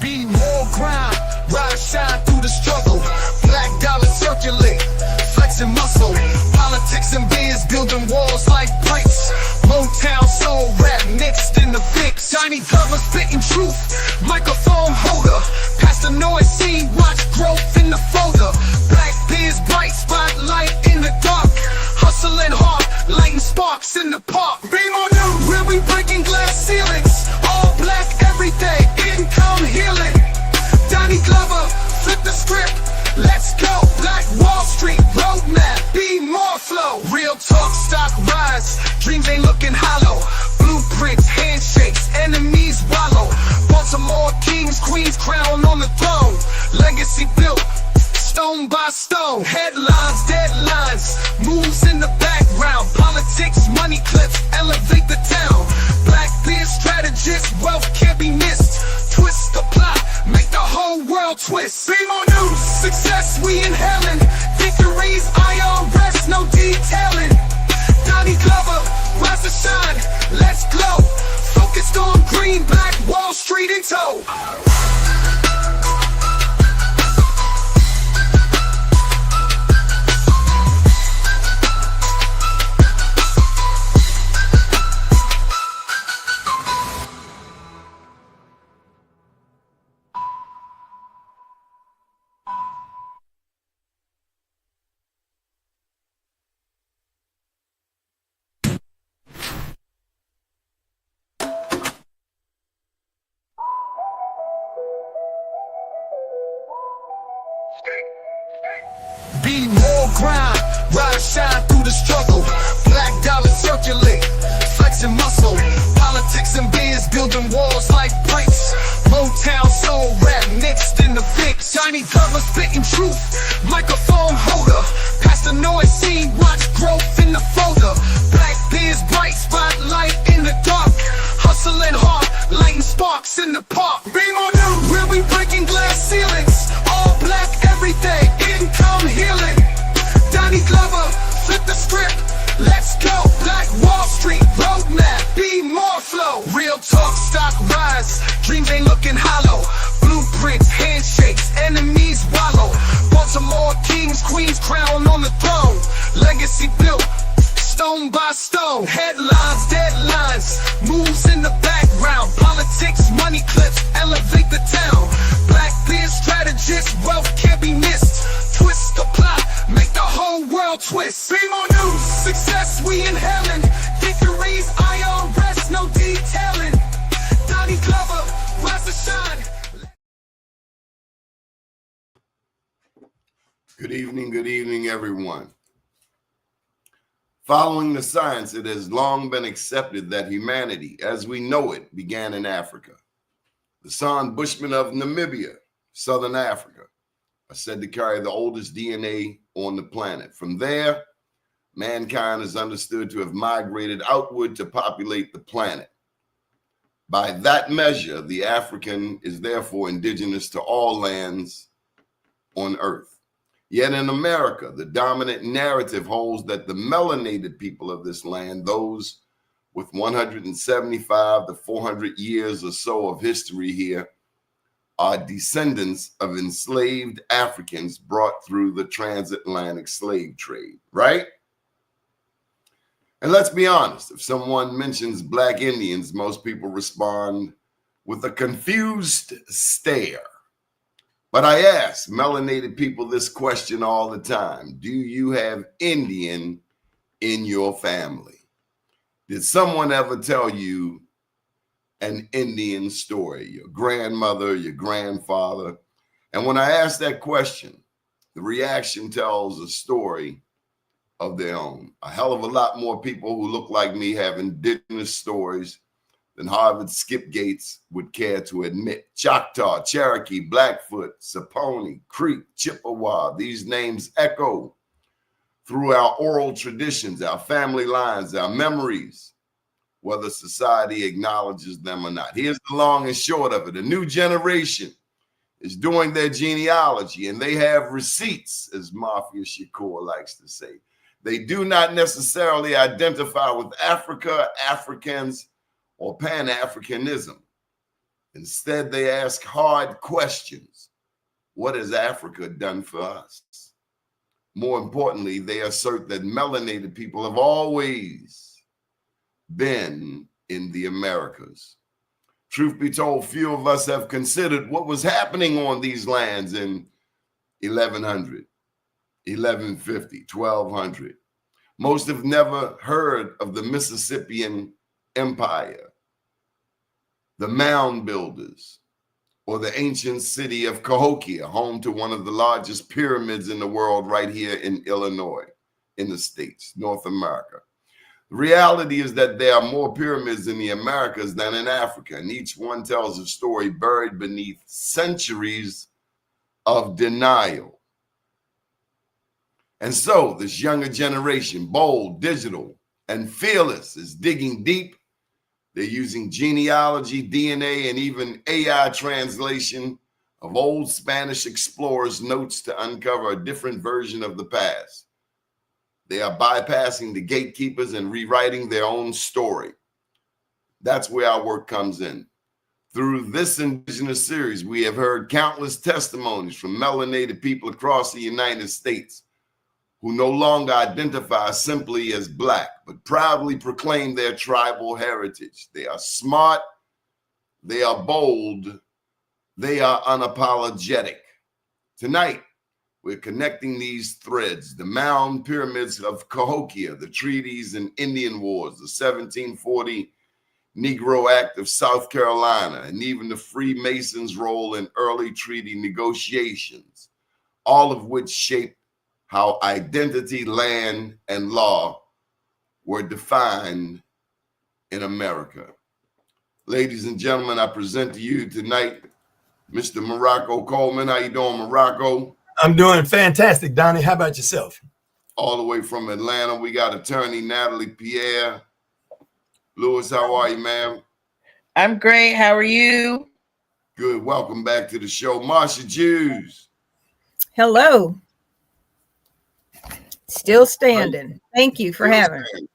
Be more grind, rise, shine through the struggle. Black dollar circulate, flexing muscle. Politics and biz building walls like bricks. Motown soul rap mixed in the fix. Tiny cover spitting truth, microphone holder. Past the noise scene, watch growth in the folder. Black biz bright, spotlight in the dark. Hustling hard, lighting sparks in the park. Be more new, where we breaking glass ceilings. All black every day, income healing. Donnie Glover, flip the script, let's go. Black Wall Street roadmap, be more flow. Real talk, stock rise, dreams ain't looking hollow. Blueprints, handshakes, enemies wallow. Baltimore kings, queens, crown on the throne. Legacy built, stone by stone. Headlines, deadlines, moves in the background. Politics, money clips, elevate the town. Black beard strategists, wealth can't be missed. Twist the plot, make the whole world twist. Be more news, success we inhaling. Victories, IRS, no detailing. Donnie Glover, rise to shine, let's glow. Focused on green, black, Wall Street in tow. Be more grind, rise, shine through the struggle. Black dollar circulate, flexing muscle. Politics and biz building walls like bricks. Motown soul rap mixed in the fix. Tiny cover spitting truth, microphone holder. Past the noise scene, watch growth in the folder. Black biz bright, spotlight in the dark. Hustling hard, lighting sparks in the park. Be more new, where we breaking glass ceilings. All black every day, income healing. Donnie Glover, flip the script, let's go. Black Wall Street roadmap, be more flow. Real talk, stock rise, dreams ain't looking hollow. Blueprints, handshakes, enemies wallow. Baltimore kings, queens, crown on the throne. Legacy built, stone by stone. Headlines, deadlines, moves in the background. Politics, money clips, elevate the town. Black beard strategists, wealth can't be missed. Twist the plot, make the whole world twist. Be more news, success we inhaling. Victories, IRS, no detailing. Donnie Glover, rise to shine. Good evening, everyone. Following the science, it has long been accepted that humanity, as we know it, began in Africa. The San Bushmen of Namibia, Southern Africa, are said to carry the oldest DNA on the planet. From there, mankind is understood to have migrated outward to populate the planet. By that measure, the African is therefore indigenous to all lands on Earth. Yet in America, the dominant narrative holds that the melanated people of this land, those with 175 to 400 years or so of history here, are descendants of enslaved Africans brought through the transatlantic slave trade, right? And let's be honest, if someone mentions Black Indians, most people respond with a confused stare. But I ask melanated people this question all the time. Do you have Indian in your family? Did someone ever tell you an Indian story? Your grandmother, your grandfather? And when I ask that question, the reaction tells a story of their own. A hell of a lot more people who look like me have indigenous stories than Harvard Skip Gates would care to admit. Choctaw, Cherokee, Blackfoot, Saponi, Creek, Chippewa, these names echo through our oral traditions, our family lines, our memories, whether society acknowledges them or not. Here's the long and short of it. A new generation is doing their genealogy, and they have receipts, as Mafia Shakur likes to say. They do not necessarily identify with Africa, Africans, or Pan-Africanism. Instead, they ask hard questions. What has Africa done for us? More importantly, they assert that melanated people have always been in the Americas. Truth be told, few of us have considered what was happening on these lands in 1100, 1150, 1200. Most have never heard of the Mississippian Empire, the mound builders, or the ancient city of Cahokia, home to one of the largest pyramids in the world right here in Illinois, in the States, North America. The reality is that there are more pyramids in the Americas than in Africa, and each one tells a story buried beneath centuries of denial. And so this younger generation, bold, digital, and fearless, is digging deep. They're using genealogy, DNA, and even AI translation of old Spanish explorers' notes to uncover a different version of the past. They are bypassing the gatekeepers and rewriting their own story. That's where our work comes in. Through this Indigenous series, we have heard countless testimonies from melanated people across the United States who no longer identify simply as Black, but proudly proclaim their tribal heritage. They are smart, they are bold, they are unapologetic. Tonight, we're connecting these threads: the mound pyramids of Cahokia, the treaties and Indian wars, the 1740 Negro Act of South Carolina, and even the Freemasons' role in early treaty negotiations, all of which shaped how identity, land, and law were defined in America. Ladies and gentlemen, I present to you tonight Mr. Morocco Coleman. How you doing, Morocco? I'm doing fantastic, Donnie. How about yourself? All the way from Atlanta, we got attorney Natalie Pierre. Lewis, how are you, ma'am? I'm great. How are you? Good. Welcome back to the show. Marsha Jews. Hello. Still standing. Thank you for having me.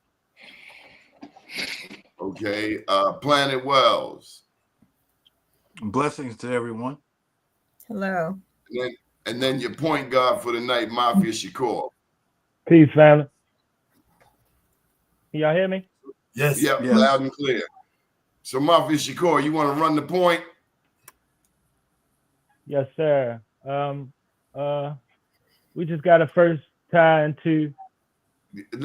Okay. Planet Wells. Blessings to everyone. Hello. And then your point guard for the night, Mafia Shakur. Peace, family. Can y'all hear me? Yes. Yep, Yes. loud and clear. So Mafia Shakur, you want to run the point? Yes, sir. We just got to first tie into.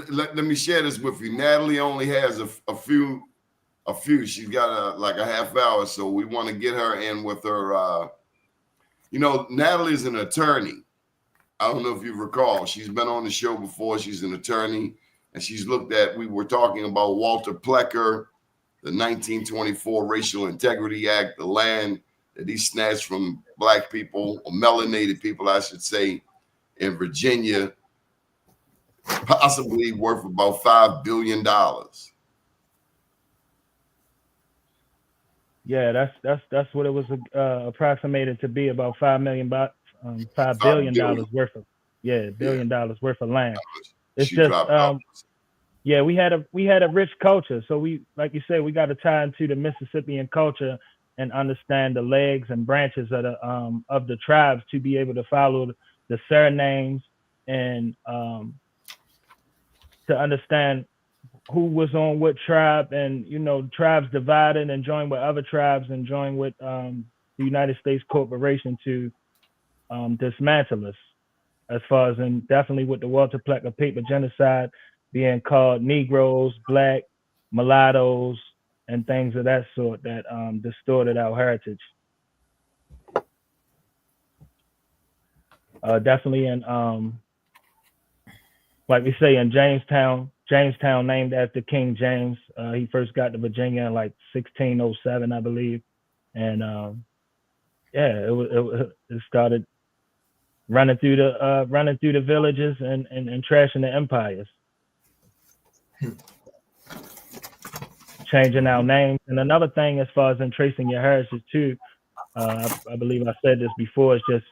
Let me share this with you. Natalie only has a few. She's got like a half hour, so we want to get her in with her. Natalie is an attorney. I don't know if you recall. She's been on the show before. She's an attorney, and she's looked at. We were talking about Walter Plecker, the 1924 Racial Integrity Act, the land that he snatched from Black people, or melanated people, I should say, in Virginia, possibly worth about $5 billion. Yeah, that's what it was approximated to be, about $5 billion worth of $1 billion worth of land. It's She just dropped yeah, we had a rich culture. So we, like you said, we got to tie into the Mississippian culture and understand the legs and branches of the tribes to be able to follow the surnames and to understand who was on what tribe, and tribes divided and joined with other tribes and joined with the United States Corporation to dismantle us, as far as in definitely with the Walter Plecker paper genocide being called Negroes, Black, mulattoes, and things of that sort that distorted our heritage. Definitely in like we say in Jamestown named after King James. He first got to Virginia in like 1607, I believe, and it started running through the villages and trashing the empires, changing our names. And another thing, as far as in tracing your heritage too, I believe I said this before, it's just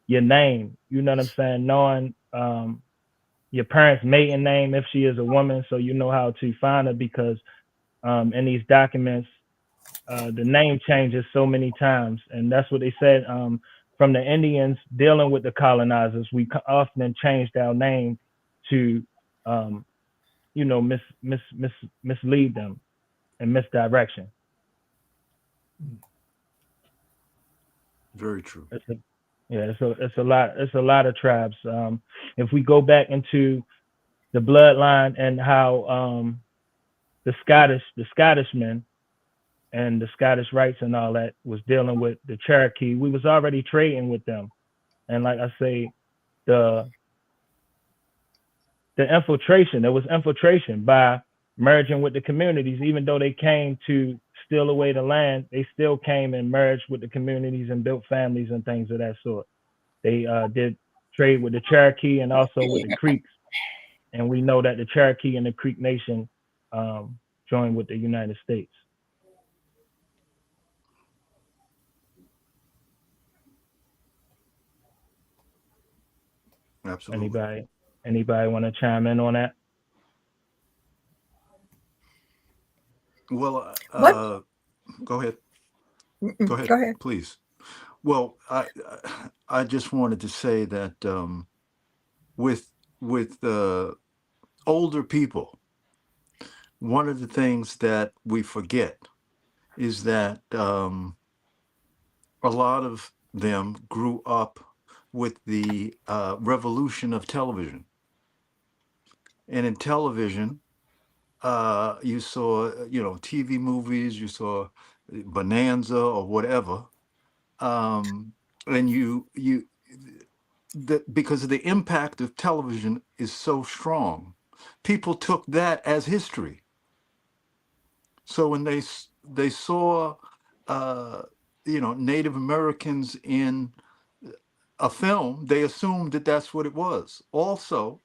your name. You know what I'm saying? Knowing your parents' maiden name if she is a woman, so you know how to find her, because in these documents the name changes so many times, and that's what they said. From the Indians dealing with the colonizers, we often changed our name to, mislead them and misdirection. Very true. It's a lot of tribes. If we go back into the bloodline and how the Scottishmen and the Scottish rights and all that was dealing with the Cherokee, we was already trading with them. And like I say, the infiltration, there was infiltration by merging with the communities. Even though they came to steal away the land, they still came and merged with the communities and built families and things of that sort. They did trade with the Cherokee and also with the Creeks. And we know that the Cherokee and the Creek Nation joined with the United States. Absolutely. Anybody want to chime in on that? Well, go ahead. Mm-mm. Go ahead. Go ahead. Please. Well, I just wanted to say that with older people, one of the things that we forget is that a lot of them grew up with the revolution of television. And in television, you saw, TV movies, you saw Bonanza or whatever. And because of the impact of television is so strong, people took that as history. So when they saw, Native Americans in a film, they assumed that that's what it was. Also,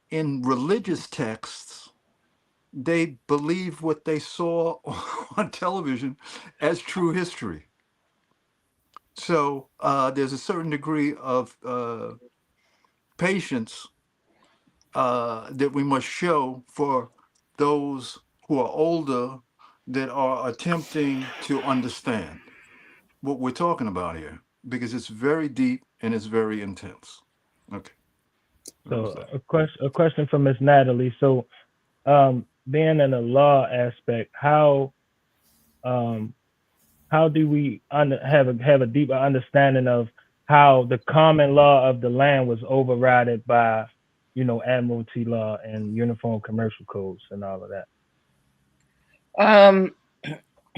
in religious texts, they believed what they saw on television as true history. So there's a certain degree of patience that we must show for those who are older that are attempting to understand what we're talking about here, because it's very deep and it's very intense. Okay. So a question from Miss Natalie. So being in the law aspect, how do we have a deeper understanding of how the common law of the land was overridden by, admiralty law and uniform commercial codes and all of that?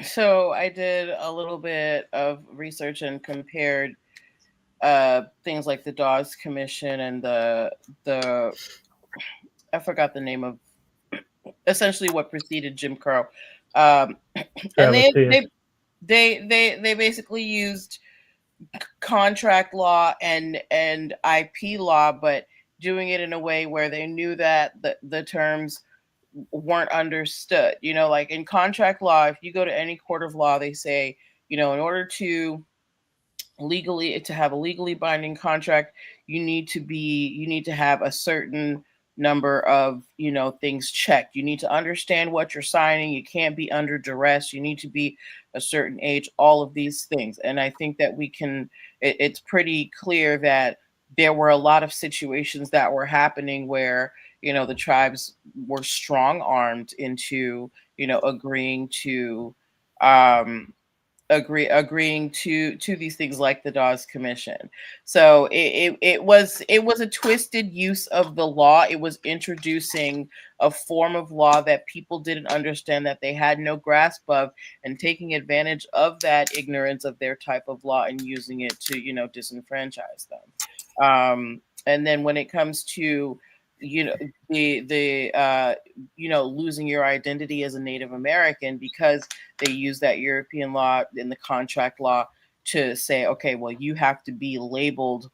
So I did a little bit of research and compared things like the Dawes Commission and the I forgot the name of essentially what preceded Jim Crow, and they basically used contract law and IP law, but doing it in a way where they knew that the terms weren't understood. Like in contract law, if you go to any court of law, they say, in order to have a legally binding contract, you need to have a certain number of things checked. You need to understand what you're signing. You can't be under duress. You need to be a certain age, all of these things. And I think that it's pretty clear that there were a lot of situations that were happening where the tribes were strong armed into agreeing to these things like the Dawes Commission. So it was a twisted use of the law. It was introducing a form of law that people didn't understand, that they had no grasp of, and taking advantage of that ignorance of their type of law and using it to disenfranchise them. And then when it comes to losing your identity as a Native American, because they use that European law in the contract law to say, okay, well, you have to be labeled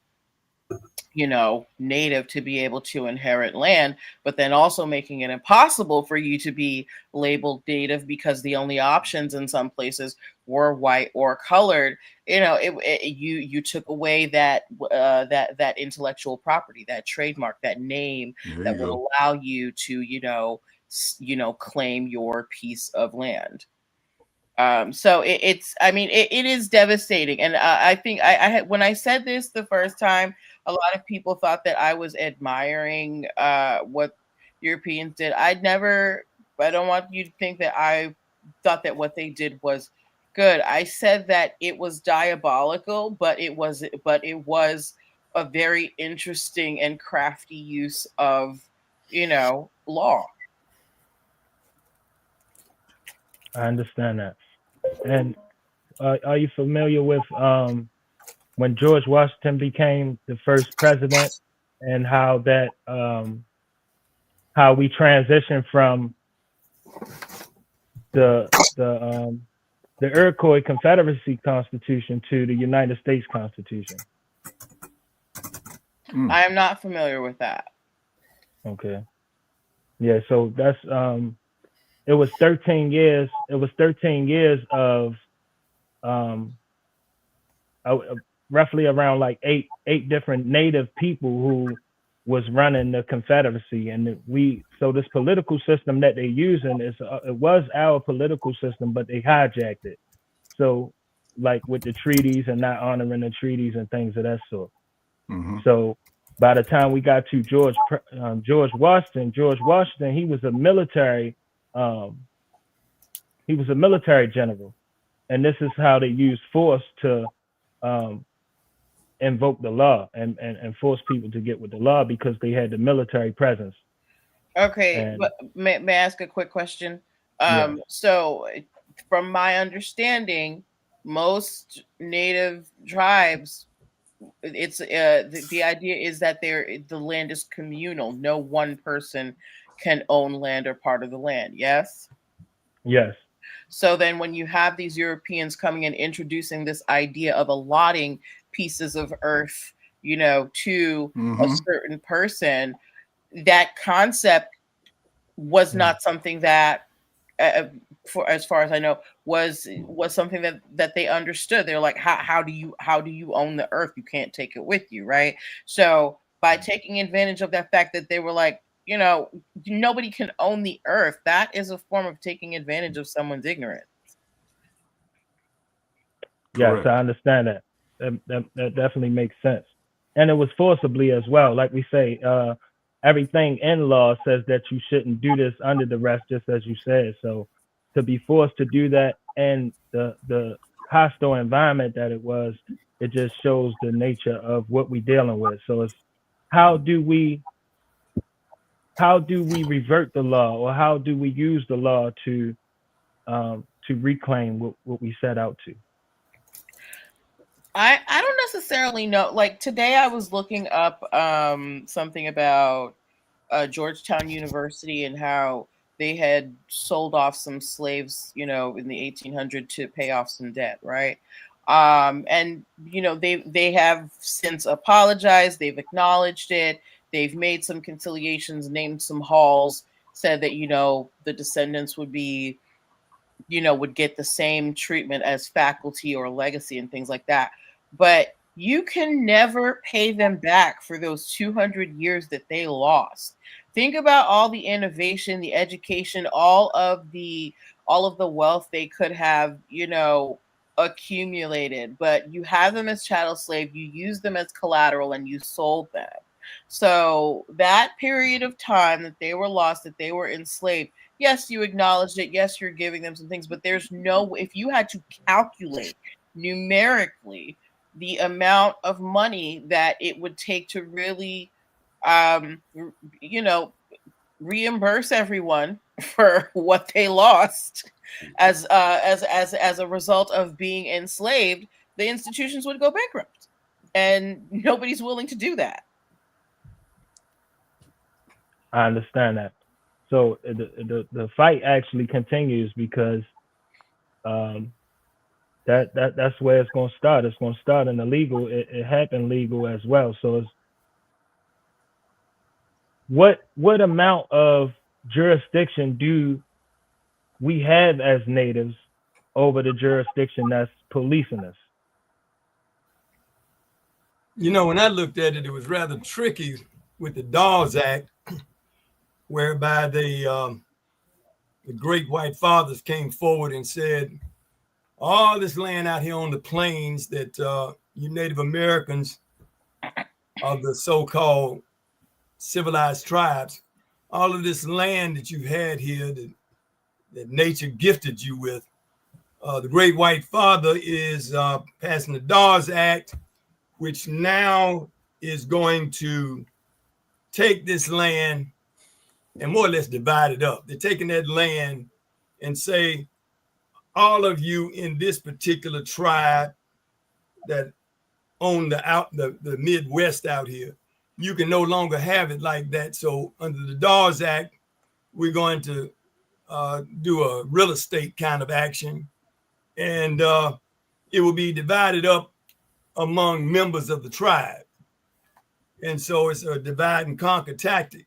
Native to be able to inherit land, but then also making it impossible for you to be labeled Native because the only options in some places were white or colored. You took away that intellectual property, that trademark, that name that would allow you to claim your piece of land. So it's, I mean, it is devastating. And I think I had, when I said this the first time, a lot of people thought that I was admiring what Europeans did. I don't want you to think that I thought that what they did was good. I said that it was diabolical, but it was a very interesting and crafty use of, law. I understand that. And are you familiar with when George Washington became the first president, and how that how we transitioned from the Iroquois Confederacy Constitution to the United States Constitution? I am not familiar with that. Okay. Yeah, so that's it was 13 years. It was 13 years of roughly around like eight different native people who was running the Confederacy. And so this political system that they're using is it was our political system, but they hijacked it. So like with the treaties and not honoring the treaties and things of that sort. Mm-hmm. So by the time we got to George Washington, he was a military general, and this is how they used force to invoke the law and force people to get with the law, because they had the military presence. Okay, but may I ask a quick question? Yeah. So from my understanding, most native tribes, it's the idea is that the land is communal. No one person can own land or part of the land. Yes. Yes. So then when you have these Europeans coming and introducing this idea of allotting pieces of earth, to a certain person, that concept was not something that, for as far as I know, was something that they understood. They're like, how do you own the earth? You can't take it with you, right? So by taking advantage of that fact that they were like, nobody can own the earth, that is a form of taking advantage of someone's ignorance. Yes, I understand that. That definitely makes sense. And it was forcibly as well. Like we say, everything in law says that you shouldn't do this under duress, just as you said. So to be forced to do that, and the hostile environment that it just shows the nature of what we're dealing with. So it's how do we revert the law, or how do we use the law to reclaim what we set out to? I don't necessarily know. Like today I was looking up something about Georgetown University and how they had sold off some slaves, in the 1800s to pay off some debt, right? And they have since apologized, they've acknowledged it, they've made some conciliations, named some halls, said that the descendants would be, would get the same treatment as faculty or legacy and things like that. But you can never pay them back for those 200 years that they lost. Think about all the innovation, the education, all of the wealth they could have, accumulated, but you have them as chattel slave, you use them as collateral, and you sold them. So that period of time that they were lost, that they were enslaved, yes, you acknowledged it. Yes, you're giving them some things, but there's no, if you had to calculate numerically the amount of money that it would take to really, reimburse everyone for what they lost as a result of being enslaved, the institutions would go bankrupt, and nobody's willing to do that. I understand that. So the fight actually continues, because that's where it's going to start. It's going to start in the legal. It happened legal as well. So it's what amount of jurisdiction do we have as natives over the jurisdiction that's policing us? When I looked at it, it was rather tricky with the Dawes Act, whereby the great white fathers came forward and said, all this land out here on the plains that you Native Americans of the so-called civilized tribes, all of this land that you've had here that nature gifted you with, the Great White Father is passing the Dawes Act, which now is going to take this land and more or less divide it up. They're taking that land and say, all of you in this particular tribe that own the Midwest out here, you can no longer have it like that. So under the Dawes Act, we're going to do a real estate kind of action, and it will be divided up among members of the tribe. And so it's a divide and conquer tactic.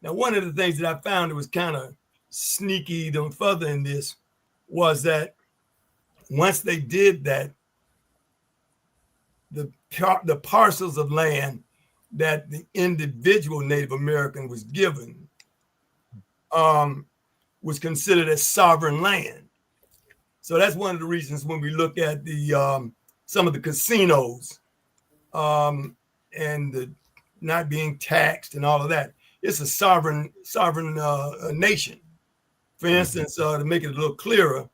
Now, one of the things that I found that was kind of sneaky further in this was that once they did that, the parcels of land that the individual Native American was given was considered as sovereign land. So that's one of the reasons when we look at the some of the casinos and the not being taxed and all of that, it's a sovereign nation. For instance, to make it a little clearer,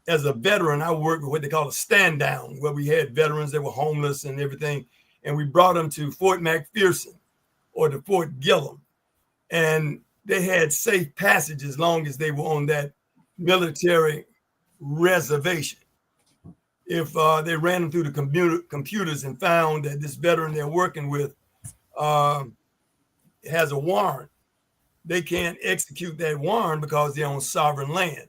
as a veteran, I worked with what they call a stand down, where we had veterans that were homeless and everything, and we brought them to Fort McPherson or to Fort Gillum, and they had safe passage as long as they were on that military reservation. If they ran them through the computers and found that this veteran they're working with has a warrant, they can't execute that warrant because they're on sovereign land.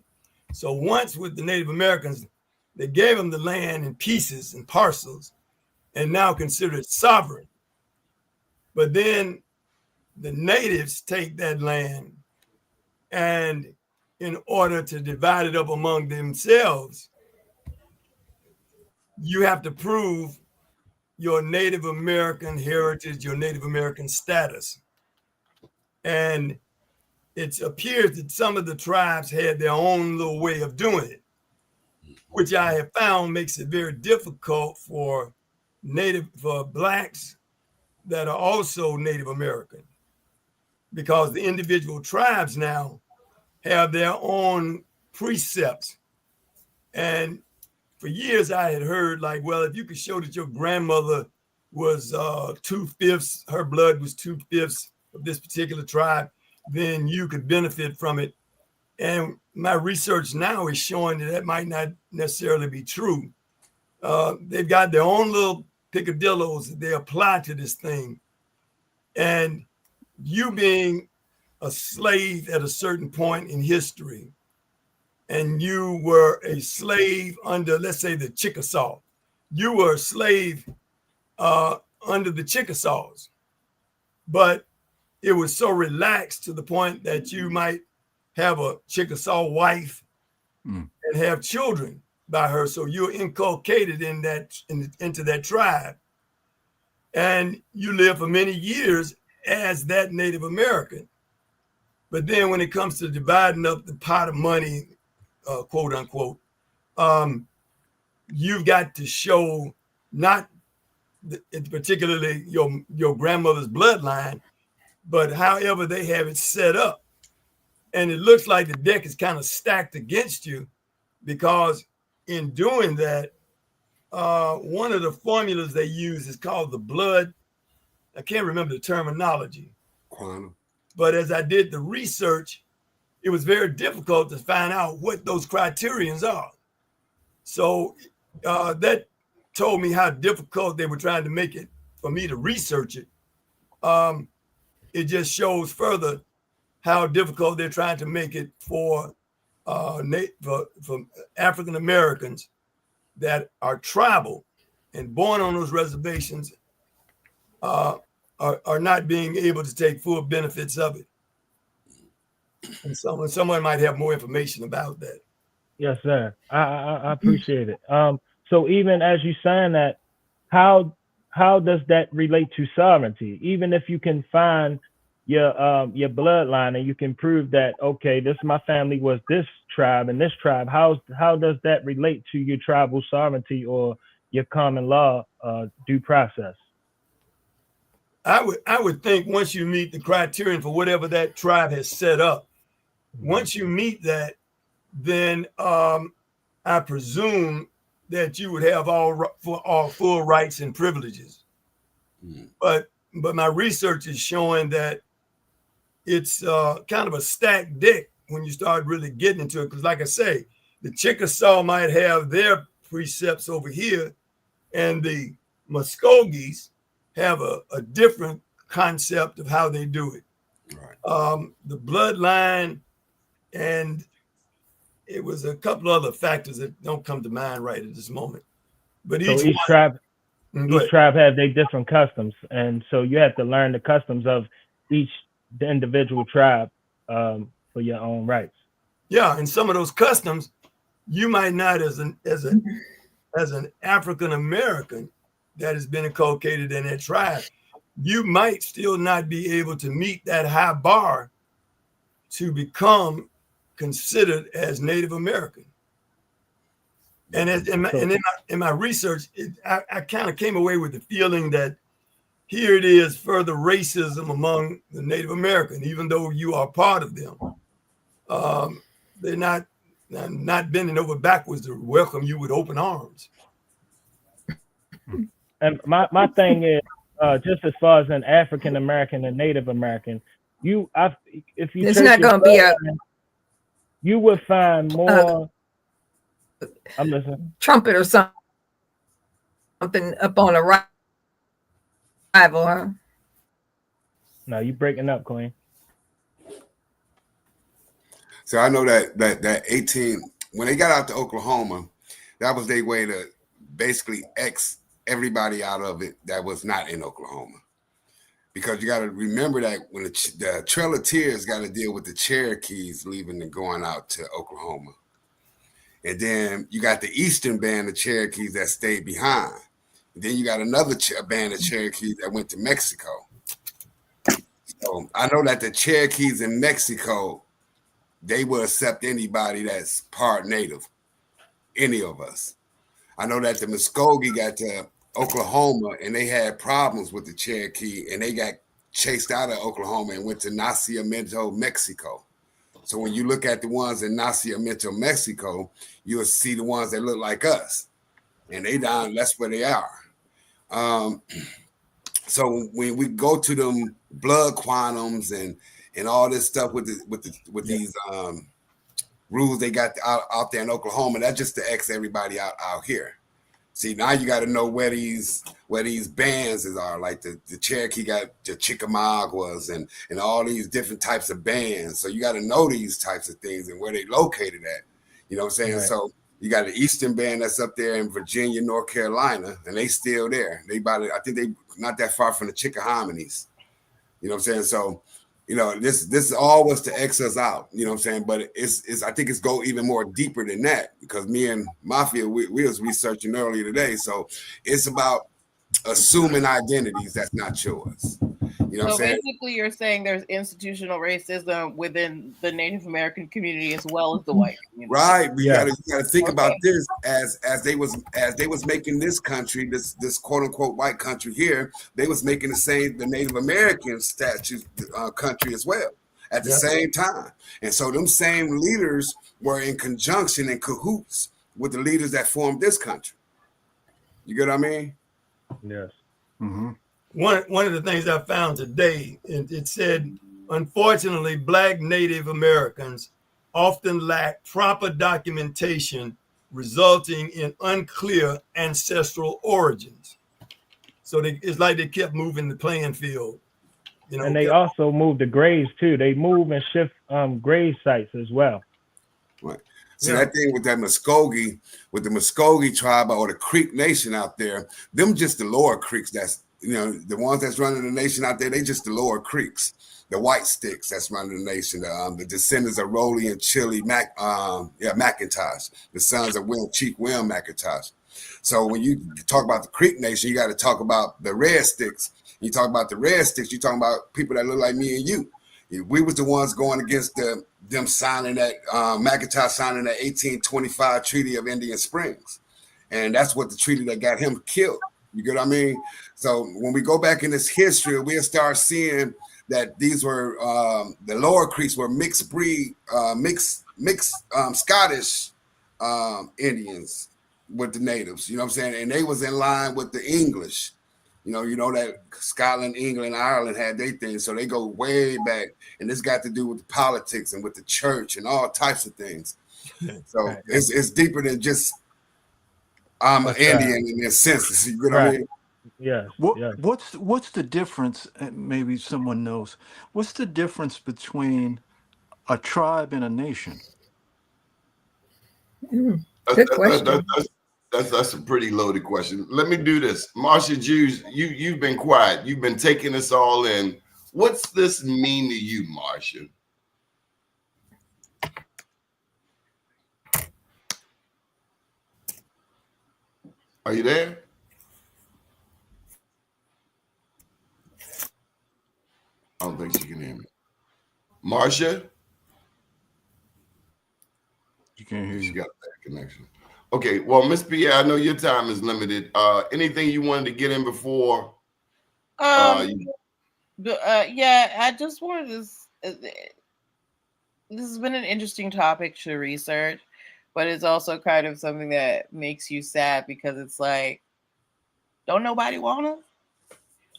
So once with the Native Americans, they gave them the land in pieces and parcels and now consider it sovereign. But then the natives take that land, and in order to divide it up among themselves, you have to prove your Native American heritage, your Native American status. And it appears that some of the tribes had their own little way of doing it, which I have found makes it very difficult for blacks that are also Native American, because the individual tribes now have their own precepts. And for years I had heard, like, well, if you could show that your grandmother was 2/5, her blood was 2/5 of this particular tribe, then you could benefit from it. And my research now is showing that might not necessarily be true. They've got their own little picadillos that they apply to this thing. And you being a slave at a certain point in history, and you were a slave under, let's say, the Chickasaw. You were a slave under the Chickasaws, but it was so relaxed to the point that you might have a Chickasaw wife and have children by her. So you're inculcated into that tribe, and you live for many years as that Native American. But then when it comes to dividing up the pot of money, quote unquote, you've got to show not particularly your grandmother's bloodline, but however they have it set up. And it looks like the deck is kind of stacked against you, because in doing that, one of the formulas they use is called the blood. I can't remember the terminology. Quantum. But as I did the research, it was very difficult to find out what those criterions are. So that told me how difficult they were trying to make it for me to research it. It just shows further how difficult they're trying to make it for African Americans that are tribal and born on those reservations, are not being able to take full benefits of it. And someone might have more information about that. Yes, sir. I appreciate it. So even as you saying that, how does that relate to sovereignty? Even if you can find your bloodline, and you can prove that, okay, this my family was this tribe and this tribe. How does that relate to your tribal sovereignty or your common law due process? I would think once you meet the criterion for whatever that tribe has set up, once you meet that, then I presume that you would have all full rights and privileges. But my research is showing that it's kind of a stacked deck when you start really getting into it. Because like I say, the Chickasaw might have their precepts over here, and the Muskogees have a different concept of how they do it. Right. The bloodline, and it was a couple other factors that don't come to mind right at this moment. But each tribe has their different customs, and so you have to learn the customs of the individual tribe for your own rights. Yeah, and some of those customs, you might not, as an African American that has been inculcated in that tribe, you might still not be able to meet that high bar to become considered as Native American. And in my research, I kind of came away with the feeling that here it is further racism among the Native American, even though you are part of them. They're not bending over backwards to welcome you with open arms. And my thing is, just as far as an African American and Native American, if you it's not going to be you would find more. I'm listening. Trumpet or something up on a rival, huh? No, you breaking up, Queen. So I know that 18, when they got out to Oklahoma, that was their way to basically X everybody out of it that was not in Oklahoma. Because you got to remember that when the Trail of Tears got to deal with the Cherokees leaving and going out to Oklahoma. And then you got the Eastern band of Cherokees that stayed behind. And then you got another band of Cherokees that went to Mexico. So I know that the Cherokees in Mexico, they will accept anybody that's part Native, any of us. I know that the Muskogee got to Oklahoma and they had problems with the Cherokee and they got chased out of Oklahoma and went to Nacimiento, Mexico. So when you look at the ones in Nacimiento, Mexico, you'll see the ones that look like us, and that's where they are. So when we go to them blood quantums and all this stuff with these rules they got out there in Oklahoma, that's just to X everybody out here. See, now you got to know where these bands are. Like the Cherokee got the Chickamaugas and all these different types of bands. So you got to know these types of things and where they located at. You know what I'm saying? Right. So you got the Eastern band that's up there in Virginia, North Carolina, and they still there. I think they not that far from the Chickahominys. You know what I'm saying? So, you know, this all was to X us out, you know what I'm saying? But it's I think it's go even more deeper than that, because me and Mafia, we was researching earlier today. So it's about assuming identities that's not yours. You know what I'm saying? Basically you're saying there's institutional racism within the Native American community as well as the white community. Right. You gotta think about this as they was making this country, this quote unquote white country here, they was making the Native American statute country as well at the same time. And so them same leaders were in conjunction and cahoots with the leaders that formed this country. You get what I mean? Yes. Mm-hmm. One of the things I found today, it said, unfortunately, Black Native Americans often lack proper documentation, resulting in unclear ancestral origins. So it's like they kept moving the playing field. You know, and they also move the graves too. They move and shift grave sites as well. Right. See, that thing with that Muskogee, with the Muskogee tribe or the Creek Nation out there, them just the lower creeks. That's, you know, the ones that's running the nation out there, they just the lower creeks. The white sticks that's running the nation, the descendants of Rowley and Chili McIntosh, the sons of Chief William McIntosh. So when you talk about the Creek Nation, you got to talk about the red sticks You talk about the red sticks, you're talking about people that look like me and you. We was the ones going against them signing that McIntosh signing that 1825 Treaty of Indian Springs, and that's what the treaty that got him killed. You get what I mean? So when we go back in this history, we'll start seeing that these were the Lower Creeks were mixed breed, mixed Scottish Indians with the natives. You know what I'm saying? And they was in line with the English. You know that Scotland, England, Ireland had their things, so they go way back, and this got to do with the politics and with the church and all types of things. So Right. it's deeper than just I'm an Indian in their senses. You know what I mean? Yes. What's the difference? Maybe someone knows. What's the difference between a tribe and a nation? Good question. That's a pretty loaded question. Let me do this. Marcia Jews, you've been quiet. You've been taking us all in. What's this mean to you, Marcia? Are you there? I don't think she can hear me. Marcia? You can't hear you. She got a bad connection. Okay, well, Miss Pierre, I know your time is limited. Anything you wanted to get in before? Yeah, I just wanted to. This has been an interesting topic to research, but it's also kind of something that makes you sad because it's like, don't nobody want us?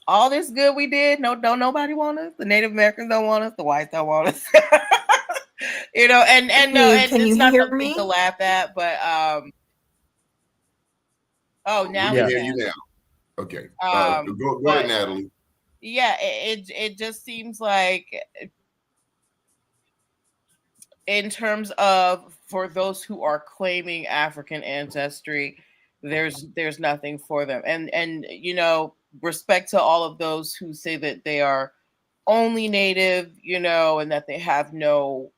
All this good we did, don't nobody want us? The Native Americans don't want us. The whites don't want us. You know, and no, and can it's you not hear something me? to laugh at, but now we can hear you now. Okay, go ahead, Natalie. Yeah, it just seems like, in terms of, for those who are claiming African ancestry, there's nothing for them, and you know, respect to all of those who say that they are only native, you know, and that they have no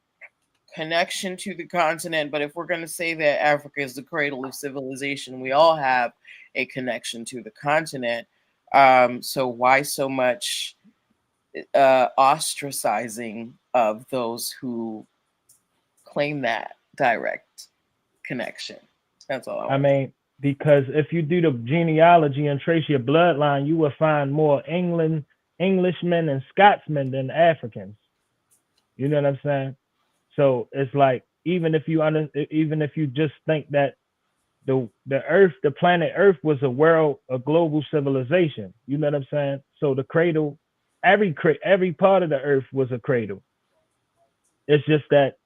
connection to the continent. But if we're going to say that Africa is the cradle of civilization, we all have a connection to the continent. So why so much ostracizing of those who claim that direct connection? That's all I mean, because if you do the genealogy and trace your bloodline, you will find more Englishmen and Scotsmen than Africans. You know what I'm saying? So it's like, even if you just think that the Earth, the planet Earth, was a global civilization. You know what I'm saying? So the cradle, every part of the Earth was a cradle. It's just that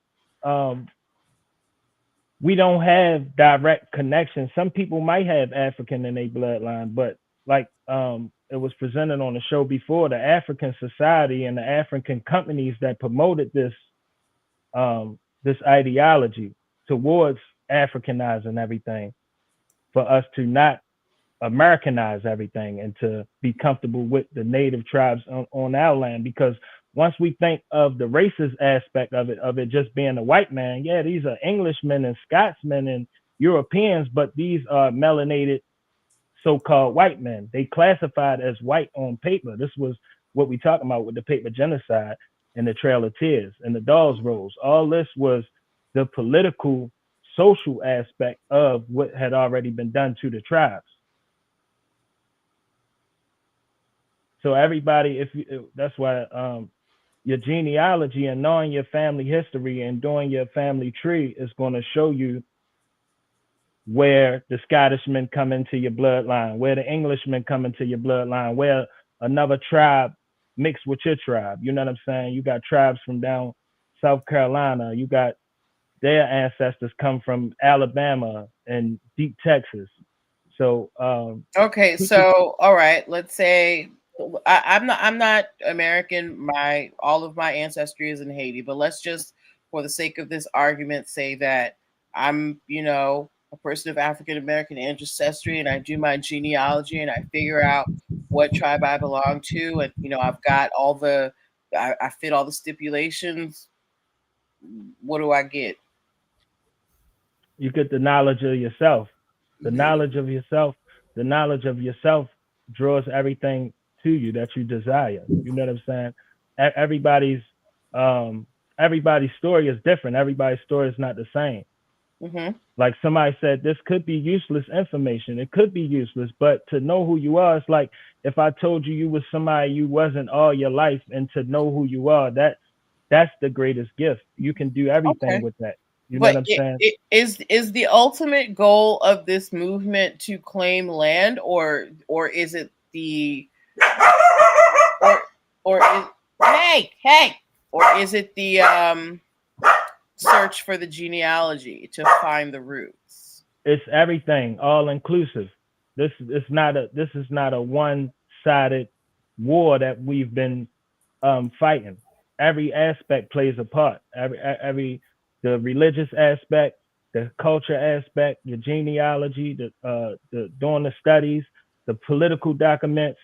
we don't have direct connections. Some people might have African in their bloodline, but like it was presented on the show before, the African society and the African companies that promoted this ideology towards Africanizing everything, for us to not Americanize everything and to be comfortable with the native tribes on our land. Because once we think of the racist aspect of it just being a white man, yeah, these are Englishmen and Scotsmen and Europeans, but these are melanated so-called white men. They classified as white on paper. This was what we talking about with the paper genocide and the Trail of Tears and the Dawes Rolls. All this was the political, social aspect of what had already been done to the tribes. So everybody, that's why your genealogy and knowing your family history and doing your family tree is going to show you where the Scottishmen come into your bloodline, where the Englishmen come into your bloodline, where another tribe mixed with your tribe. You know what I'm saying? You got tribes from down South Carolina. You got their ancestors come from Alabama and deep Texas. So okay, so all right, let's say I'm not American. All of my ancestry is in Haiti, but let's just, for the sake of this argument, say that I'm, you know, a person of African American ancestry, and I do my genealogy and I figure out what tribe I belong to, and you know, I've got I fit all the stipulations. What do I get? You get the knowledge of yourself. The knowledge of yourself draws everything to you that you desire. You know what I'm saying? Everybody's story is different. Everybody's story is not the same. Mm-hmm. Like somebody said, this could be useless information. It could be useless, but to know who you are, it's like if I told you you was somebody you wasn't all your life, and to know who you are, that's the greatest gift. You can do everything with that. You know what I'm saying? Is the ultimate goal of this movement to claim land, or is it the or is, hey, or is it the search for the genealogy to find the roots? It's everything, all inclusive. This is not a one-sided war that we've been fighting. Every aspect plays a part. The religious aspect, the culture aspect, the genealogy, the doing the studies, the political documents,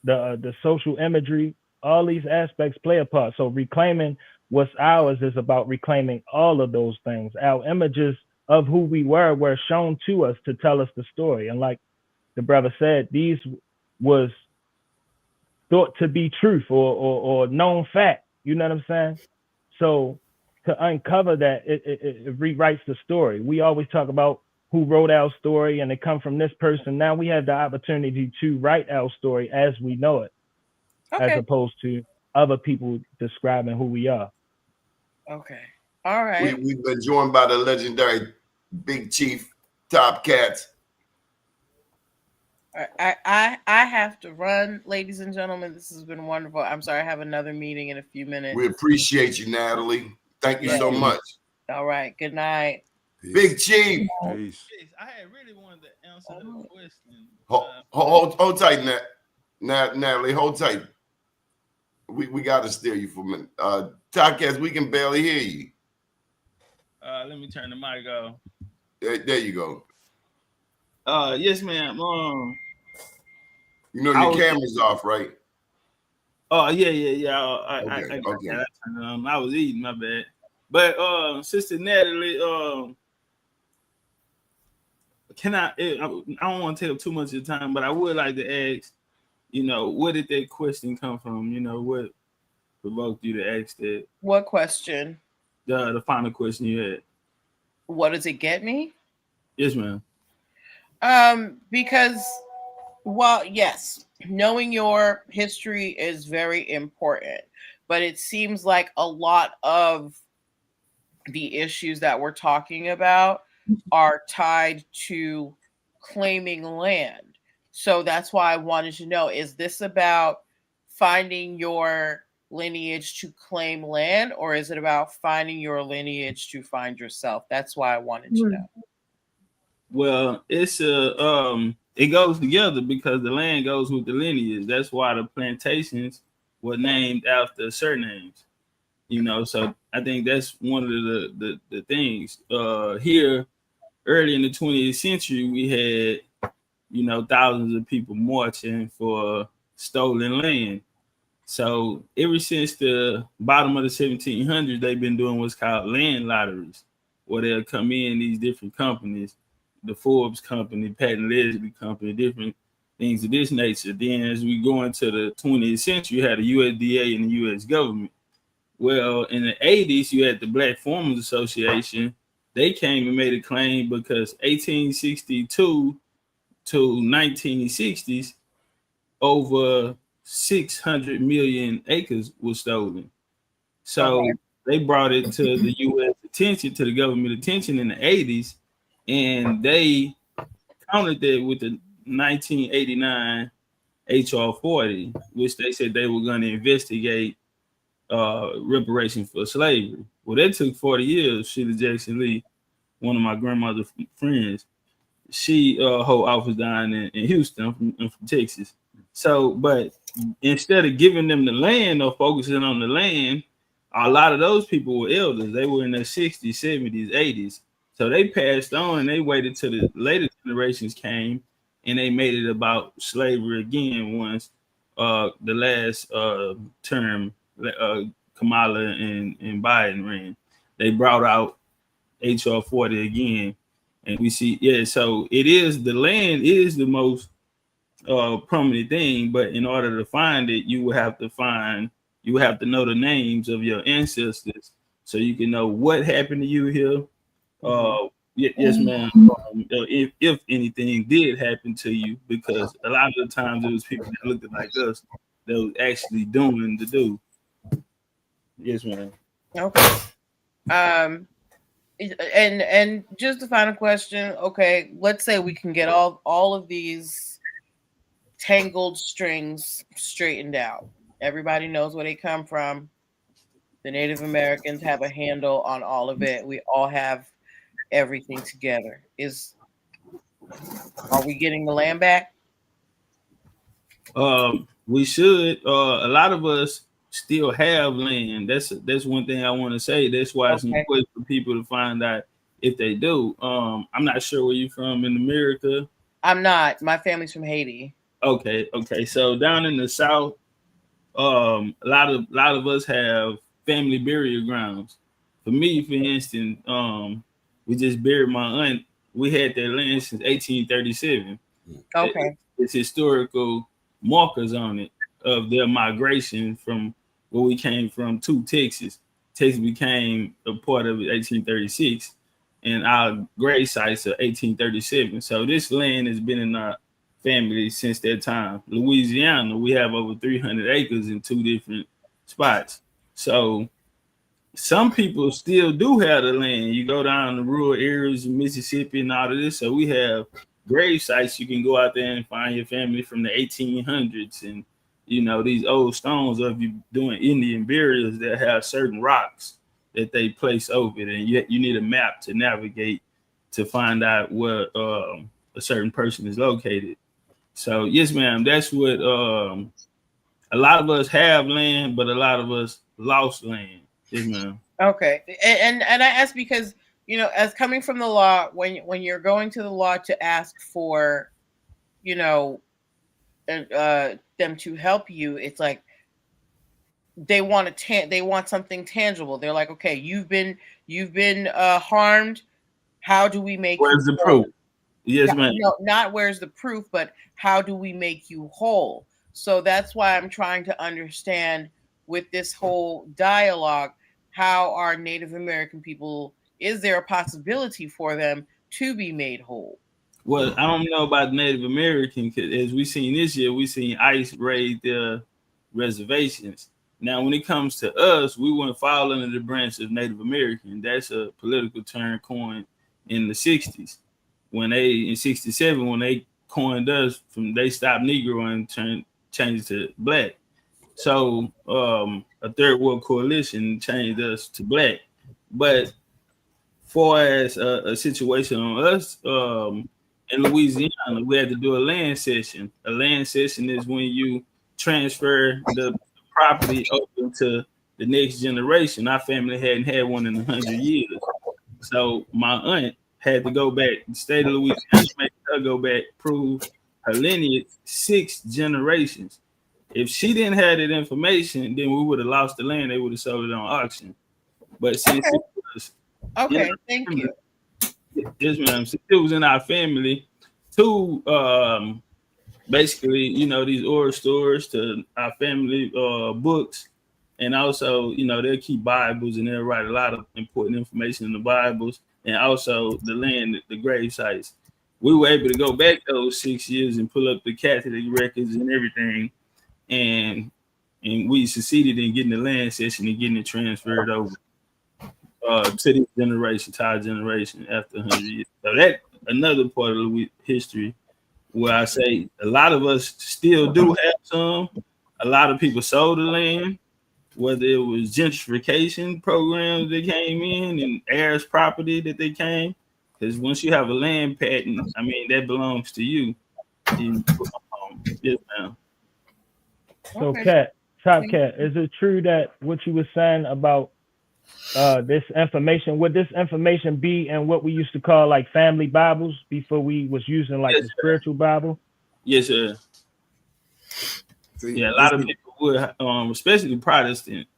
the social imagery, all these aspects play a part. So reclaiming what's ours is about reclaiming all of those things. Our images of who we were shown to us to tell us the story. And like the brother said, these was thought to be truth or known fact. You know what I'm saying? So to uncover that, it rewrites the story. We always talk about who wrote our story and it come from this person. Now we have the opportunity to write our story as we know it, as opposed to other people describing who we are. Okay. All right. We've been joined by the legendary Big Chief Top Cats. I have to run, ladies and gentlemen. This has been wonderful. I'm sorry, I have another meeting in a few minutes. We appreciate you, Natalie. Thank you so much. All right. Good night. Big Chief. Peace. I had really wanted to answer the question. Hold tight, Natalie. Hold tight. We got to steer you for a minute. Podcast, we can barely hear you. Let me turn the mic off. There you go. Yes, ma'am. You know your camera's off, right? Oh, yeah. Okay. I was eating, my bad. But Sister Natalie, I don't want to take up too much of your time, but I would like to ask, where did that question come from? What provoked you to ask that? What question? The final question you had. What does it get me? Yes, ma'am. Because, well, yes, knowing your history is very important, but it seems like a lot of the issues that we're talking about are tied to claiming land. So that's why I wanted to know, is this about finding your lineage to claim land, or is it about finding your lineage to find yourself? That's why I wanted to know. Well, it's it goes together because the land goes with the lineage. That's why the plantations were named after surnames. So I think that's one of the things. Here, early in the 20th century, we had, thousands of people marching for stolen land. So ever since the bottom of the 1700s, they've been doing what's called land lotteries, where they'll come in these different companies, the Forbes company, Pat and Leslie company, different things of this nature. Then as we go into the 20th century, you had the USDA and the US government. Well, in the 80s, you had the Black Farmers Association. They came and made a claim because 1862 to 1960s, over 600 million acres was stolen. So they brought it to the U.S. attention, to the government attention in the 80s, and they countered that with the 1989 HR 40, which they said they were going to investigate reparation for slavery. Well, that took 40 years. Sheila Jackson Lee, one of my grandmother's friends, she her office down in Houston. I'm from Texas. So, but instead of giving them the land or focusing on the land, a lot of those people were elders. They were in their 60s, 70s, 80s. So they passed on and they waited till the later generations came and they made it about slavery again once the last term Kamala and Biden ran. They brought out HR 40 again. And we see, so it is, the land is the most prominent thing, but in order to find it, you would have to know the names of your ancestors so you can know what happened to you here. Yes, ma'am. If anything did happen to you, because a lot of the times it was people that looked like us that was actually doing the do. Yes, ma'am. Okay. And just the final question. Okay, let's say we can get all of these tangled strings straightened out. Everybody knows where they come from. The Native Americans have a handle on all of it. We all have everything together. Are we getting the land back? We should. A lot of us still have land. That's one thing I want to say. That's why it's important for people to find out if they do. I'm not sure where you're from in America. I'm not. My family's from Haiti. Okay. So down in the South, a lot of us have family burial grounds. For me, for instance, we just buried my aunt. We had that land since 1837. Okay. It's historical markers on it of their migration from where we came from to Texas. Texas became a part of it 1836, and our grave sites are 1837. So this land has been in our family since that time. Louisiana, we have over 300 acres in 2 different spots. So some people still do have the land. You go down the rural areas of Mississippi and all of this. So we have grave sites. You can go out there and find your family from the 1800s, and these old stones of you doing Indian burials that have certain rocks that they place over it, and you need a map to navigate to find out where a certain person is located. So yes, ma'am, that's what a lot of us have land, but a lot of us lost land. Yes, ma'am. Okay, and I ask because as coming from the law, when you're going to the law to ask for, them to help you, it's like they want something tangible. They're like, okay, you've been harmed. How do we make? Where's the proof? Yes, ma'am. No, not where's the proof, but how do we make you whole? So that's why I'm trying to understand with this whole dialogue, how are Native American people, is there a possibility for them to be made whole? Well, I don't know about Native American, because as we seen this year, we seen ICE raid their reservations. Now, when it comes to us, we wouldn't fall under the branch of Native American. That's a political term coined in the 60s. In 67, when they coined us, they stopped Negro and changed it to black. So a third world coalition changed us to black. But far as a situation on us, in Louisiana, we had to do a land cession. A land cession is when you transfer the property over to the next generation. Our family hadn't had one in 100 years. So my aunt had to go back, the state of Louisiana made her go back, prove her lineage 6 generations. If she didn't have that information, then we would have lost the land. They would have sold it on auction. But since it was thank you. Yes, ma'am. Since it was in our family, to basically, these oral stores, to our family books, and also, they'll keep Bibles and they'll write a lot of important information in the Bibles, and also the land, the grave sites. We were able to go back those 6 years and pull up the Catholic records and everything, and we succeeded in getting the land cession and getting it transferred over to this generation, to our generation after 100 years. So that's another part of the history where I say a lot of us still do have some. A lot of people sold the land, whether it was gentrification programs that came in and heirs property that they came. Because once you have a land patent, that belongs to you. Yes, ma'am. So, Top Cat, is it true that what you were saying about this information, would this information be in what we used to call like family Bibles before we was using like the spiritual Bible? Yes, sir. Yeah, a lot of people would, especially Protestant.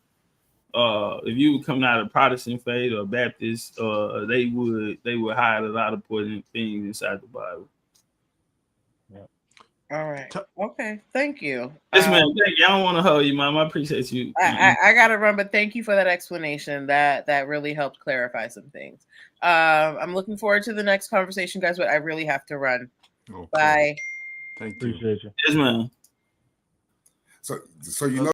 If you were coming out of Protestant faith or Baptist, they would hide a lot of important things inside the Bible. All right. Okay. Thank you. Yes, ma'am. Thank you. I don't want to hold you, Mom. I appreciate you. I got to run, but thank you for that explanation. That really helped clarify some things. I'm looking forward to the next conversation, guys, but I really have to run. Okay. Bye. Thank you. Appreciate you. Yes, ma'am. So you know.